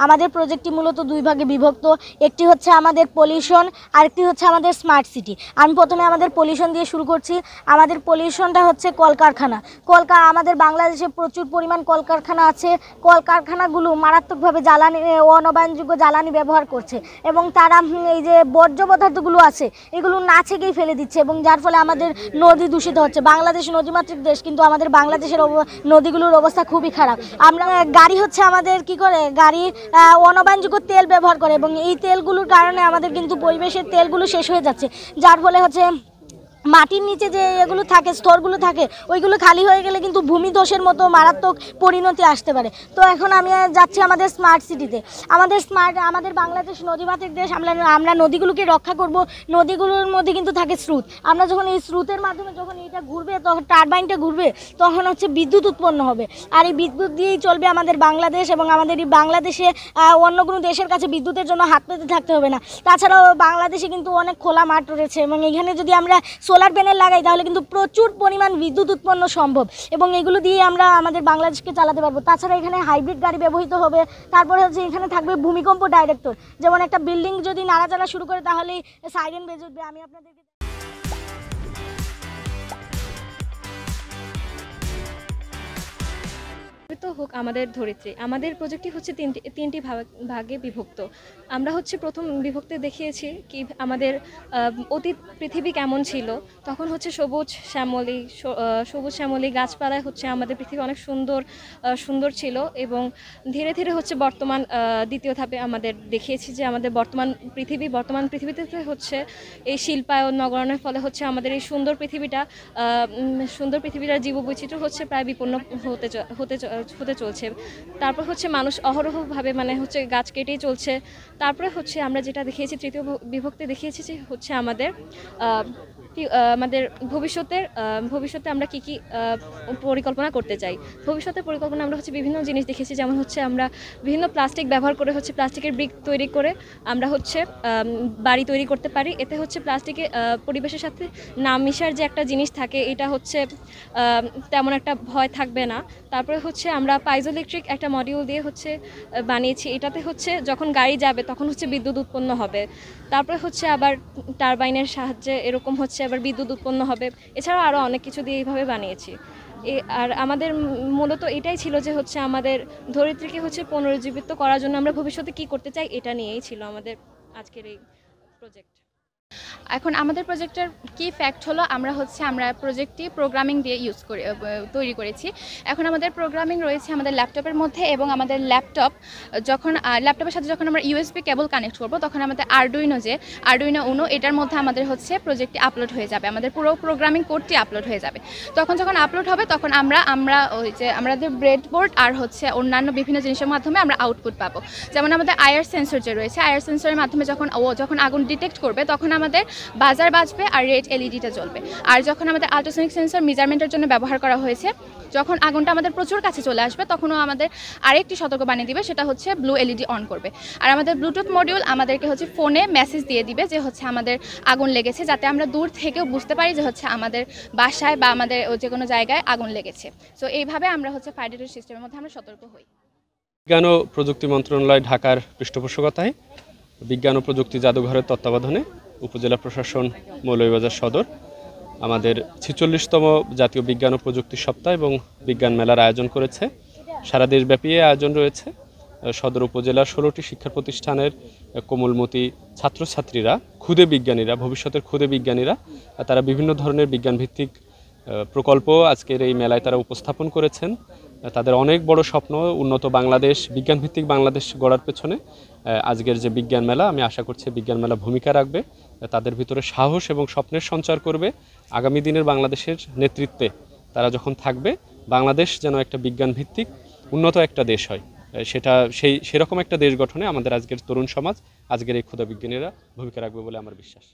আমাদের প্রজেক্টটি মূলত দুই ভাগে বিভক্ত। একটি হচ্ছে আমাদের পলিউশন, আরেকটি হচ্ছে আমাদের স্মার্ট সিটি। আমি প্রথমে আমাদের পলিউশন দিয়ে শুরু করছি। আমাদের পলিউশনটা হচ্ছে কলকারখানা। আমাদের বাংলাদেশে প্রচুর পরিমাণ কলকারখানা আছে। কলকারখানাগুলো মারাত্মকভাবে জ্বালানি, অনবায়নযোগ্য জ্বালানি ব্যবহার করছে এবং তারা এই যে বর্জ্য পদার্থগুলো আছে এগুলো না ছেকেই ফেলে দিচ্ছে এবং যার ফলে আমাদের নদী দূষিত হচ্ছে। বাংলাদেশ নদীমাতৃক দেশ, কিন্তু আমাদের বাংলাদেশের নদীগুলোর অবস্থা খুবই খারাপ। আমরা গাড়ি হচ্ছে আমাদের কি করে, গাড়ি অনবায়নযোগ্য তেল ব্যবহার করে এবং এই তেলগুলোর কারণে আমাদের কিন্তু পরিবেশের তেলগুলো শেষ হয়ে যাচ্ছে, যার ফলে হচ্ছে মাটির নিচে যে এগুলো থাকে, স্তরগুলো থাকে, ওইগুলো খালি হয়ে গেলে কিন্তু ভূমিধসের মতো মারাত্মক পরিণতি আসতে পারে। তো এখন আমি যাচ্ছি আমাদের স্মার্ট সিটিতে। আমাদের বাংলাদেশ নদীমাতৃক দেশ, আমরা নদীগুলোকে রক্ষা করব। নদীগুলোর মধ্যে কিন্তু থাকে স্রোত। আমরা যখন এই স্রোতের মাধ্যমে যখন এটা ঘুরবে, তখন টারবাইনটা ঘুরবে, তখন হচ্ছে বিদ্যুৎ উৎপন্ন হবে। আর এই বিদ্যুৎ দিয়েই চলবে আমাদের বাংলাদেশ এবং আমাদের এই বাংলাদেশে অন্য কোনো দেশের কাছে বিদ্যুতের জন্য হাত পেতে থাকতে হবে না। তাছাড়াও বাংলাদেশে কিন্তু অনেক খোলা মাঠ রয়েছে এবং এখানে যদি আমরা সোলার প্যানেল লাগাই তাহলে কিন্তু প্রচুর পরিমাণ বিদ্যুৎ উৎপন্ন সম্ভব এবং এগুলো দিয়ে আমরা আমাদের বাংলাদেশকে চালাতে পারবো। তাছাড়া এখানে হাইব্রিড গাড়ি ব্যবহৃত হবে। তারপরে হচ্ছে এখানে থাকবে ভূমিকম্প ডাইরেক্টর, যেমন একটা বিল্ডিং যদি নাড়াচাড়া শুরু করে তাহলেই সাইরেন বেজে উঠবে। আমি আপনাদেরকে তো হোক আমাদের ধরিত্রী, আমাদের প্রজেক্টটি হচ্ছে তিনটি ভাগে বিভক্ত। আমরা হচ্ছে প্রথম বিভক্তে দেখিয়েছি কি আমাদের অতীত পৃথিবী কেমন ছিল। তখন হচ্ছে সবুজ শ্যামলী গাছপালায় হচ্ছে আমাদের পৃথিবী অনেক সুন্দর ছিল এবং ধীরে ধীরে হচ্ছে বর্তমান দ্বিতীয় ধাপে আমাদের দেখিয়েছি যে আমাদের বর্তমান পৃথিবীতে হচ্ছে এই শিল্পায়ন নগরায়নের ফলে হচ্ছে আমাদের এই সুন্দর পৃথিবীটার জীববৈচিত্র্য হচ্ছে প্রায় বিপন্ন হতে চলছে। তারপর হচ্ছে মানুষ অহরহভাবে হচ্ছে গাছ কেটেই চলছে। তারপরে হচ্ছে আমরা যেটা দেখিয়েছি তৃতীয় বিভক্তি দেখিয়েছি যে হচ্ছে আমাদের ভবিষ্যতে আমরা কি পরিকল্পনা করতে চাই। ভবিষ্যতের পরিকল্পনা আমরা হচ্ছে বিভিন্ন জিনিস দেখেছি, যেমন হচ্ছে আমরা বিভিন্ন প্লাস্টিক ব্যবহার করে হচ্ছে প্লাস্টিকের ব্রিক তৈরি করে আমরা হচ্ছে বাড়ি তৈরি করতে পারি। এতে হচ্ছে প্লাস্টিকে পরিবেশের সাথে না মিশার যে একটা জিনিস থাকে, এটা হচ্ছে তেমন একটা ভয় থাকবে না। তারপরে হচ্ছে আমরা পাইজোইলেকট্রিক একটা মডিউল দিয়ে হচ্ছে বানিয়েছি। এটাতে হচ্ছে যখন গাড়ি যাবে তখন হচ্ছে বিদ্যুৎ উৎপন্ন হবে। তারপরে হচ্ছে আবার টারবাইনের সাহায্যে এরকম হচ্ছে আবার বিদ্যুৎ উৎপন্ন হবে। এছাড়াও আরও অনেক কিছু দিয়ে এইভাবে বানিয়েছি। আর আমাদের মূলত এটাই ছিল যে হচ্ছে আমাদের ধরিত্রীকে হচ্ছে পুনরুজ্জীবিত করার জন্য আমরা ভবিষ্যতে কি করতে চাই, এটা নিয়েই ছিল আমাদের আজকের এই প্রজেক্ট। এখন আমাদের প্রজেক্টের কি ফ্যাক্ট হলো, আমরা প্রজেক্টটি প্রোগ্রামিং দিয়ে তৈরি করেছি। এখন আমাদের প্রোগ্রামিং রয়েছে আমাদের ল্যাপটপের মধ্যে এবং আমাদের ল্যাপটপের সাথে যখন আমরা ইউএসবি কেবল কানেক্ট করব তখন আমাদের আরডুইনো উনো এটার মধ্যে আমাদের হচ্ছে প্রজেক্টটি আপলোড হয়ে যাবে, আমাদের পুরো প্রোগ্রামিং কোডটি আপলোড হয়ে যাবে। যখন আপলোড হবে তখন আমাদের ব্রেডবোর্ড আর হচ্ছে অন্যান্য বিভিন্ন জিনিসের মাধ্যমে আমরা আউটপুট পাবো। যেমন আমাদের আইআর সেন্সর যে রয়েছে, আইআর সেন্সরের মাধ্যমে যখন আগুন ডিটেক্ট করবে তখন আমাদের বাজার বাজবে আর রেড এলইডিটা জ্বলবে। আর যখন আমাদের আল্ট্রাসনিক সেন্সর মেজারমেন্টের জন্য ব্যবহার করা হয়েছে, যখন আগুনটা আমাদের প্রচুর কাছে চলে আসবে তখনও আমাদের আরেকটি সতর্কবাণী দিবে, সেটা হচ্ছে ব্লু এলইডি অন করবে। আর আমাদের ব্লুটুথ মডিউল আমাদেরকে হচ্ছে ফোনে মেসেজ দিয়ে দিবে যে হচ্ছে আমাদের আগুন লেগেছে, যাতে আমরা দূর থেকেও বুঝতে পারি যে হচ্ছে আমাদের বাসায় বা আমাদের যে কোনো জায়গায় আগুন লেগেছে। সো এইভাবে আমরা হচ্ছে ফায়ার ডিটেকশন সিস্টেমের মধ্যে আমরা সতর্ক হই। বিজ্ঞান ও প্রযুক্তি মন্ত্রণালয় ঢাকার পৃষ্ঠপোষকতায় বিজ্ঞান ও প্রযুক্তি জাদুঘরের তত্ত্বাবধানে উপজেলা প্রশাসন মৌলভীবাজার সদর আমাদের ৪৬তম জাতীয় বিজ্ঞান ও প্রযুক্তি সপ্তাহ এবং বিজ্ঞান মেলার আয়োজন করেছে। সারা দেশব্যাপী আয়োজন রয়েছে। সদর উপজেলার ১৬টি শিক্ষা প্রতিষ্ঠানের কোমলমতি ছাত্রছাত্রীরা, ভবিষ্যতের ক্ষুদে বিজ্ঞানীরা তারা বিভিন্ন ধরনের বিজ্ঞানভিত্তিক প্রকল্প আজকের এই মেলায় তারা উপস্থাপন করেছেন। তাদের অনেক বড় স্বপ্ন, উন্নত বাংলাদেশ, বিজ্ঞানভিত্তিক বাংলাদেশ গড়ার পেছনে আজকের যে বিজ্ঞান মেলা, আমি আশা করছি বিজ্ঞান মেলা ভূমিকা রাখবে, তাদের ভিতরে সাহস এবং স্বপ্নের সঞ্চার করবে। আগামী দিনের বাংলাদেশের নেতৃত্বে তারা যখন থাকবে, বাংলাদেশ যেন একটা বিজ্ঞানভিত্তিক উন্নত একটা দেশ হয়, সেরকম একটা দেশ গঠনে আমাদের আজকের তরুণ সমাজ, আজকের এই ক্ষুদা বিজ্ঞানীরা ভূমিকা রাখবে বলে আমার বিশ্বাস।